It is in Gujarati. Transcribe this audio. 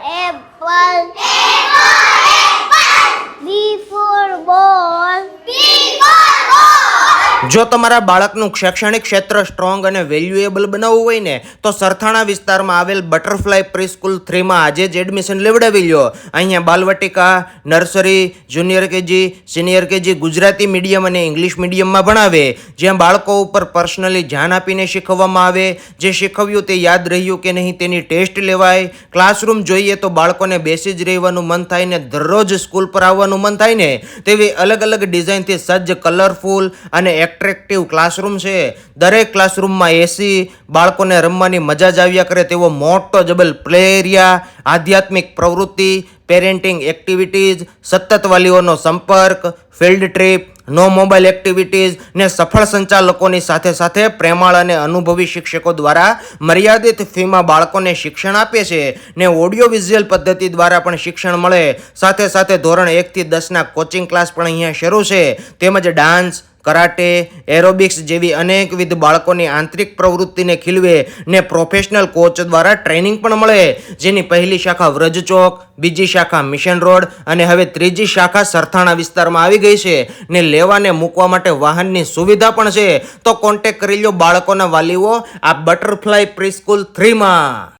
apple. B for ball. જો તમારા બાળકનું શૈક્ષણિક ક્ષેત્ર સ્ટ્રોંગ અને વેલ્યુએબલ બનાવવું હોય ને તો સરથાણા વિસ્તારમાં આવેલ બટરફ્લાય પ્રી સ્કૂલ 3માં આજે જ એડમિશન લેવડાવી લો. અહીંયા Balvatika, nursery, junior KG, senior KG Gujarati medium અને ઇંગ્લિશ મીડિયમમાં ભણાવે, જ્યાં બાળકો ઉપર પર્સનલી ધ્યાન આપીને શીખવવામાં આવે. જે શીખવ્યું તે યાદ રહ્યું કે નહીં તેની ટેસ્ટ લેવાય. ક્લાસરૂમ જોઈએ તો બાળકોને બેસી જ રહેવાનું મન થાય ને દરરોજ સ્કૂલ પર આવવાનું મન થાય ને તેવી અલગ અલગ ડિઝાઇનથી સજ્જ કલરફુલ અને એટ્રેક્ટિવ ક્લાસરૂમ છે. દરેક ક્લાસરૂમમાં એસી, બાળકોને રમવાની મજા જ આવ્યા કરે તેવો મોટો જબલ પ્લે એરિયા, આધ્યાત્મિક પ્રવૃત્તિ, પેરેન્ટિંગ એક્ટિવિટીઝ, સતત વાલીઓનો સંપર્ક, ફિલ્ડ ટ્રીપ, નો મોબાઈલ એક્ટિવિટીઝ ને સફળ સંચાલકોની સાથે સાથે પ્રેમાળ અને અનુભવી શિક્ષકો દ્વારા મર્યાદિત ફીમાં બાળકોને શિક્ષણ આપે છે ને ઓડિયો વિઝ્યુઅલ પદ્ધતિ દ્વારા પણ શિક્ષણ મળે. સાથે સાથે ધોરણ 1 થી 10ના કોચિંગ ક્લાસ પણ અહીંયા શરૂ છે. તેમજ ડાન્સ, કરાટે, એરોબિક્સ જેવી અનેકવિધ બાળકોની આંતરિક પ્રવૃત્તિને ખીલવે ને પ્રોફેશનલ કોચ દ્વારા ટ્રેનિંગ પણ મળે. જેની પહેલી શાખા વ્રજ ચોક, બીજી શાખા મિશન રોડ અને હવે ત્રીજી શાખા સરથાણા વિસ્તારમાં આવી ગઈ છે ને લેવાને મૂકવા માટે વાહનની સુવિધા પણ છે. તો કોન્ટેક્ટ કરી લો બાળકોના વાલીઓ આ બટરફ્લાય પ્રી સ્કૂલ 3માં.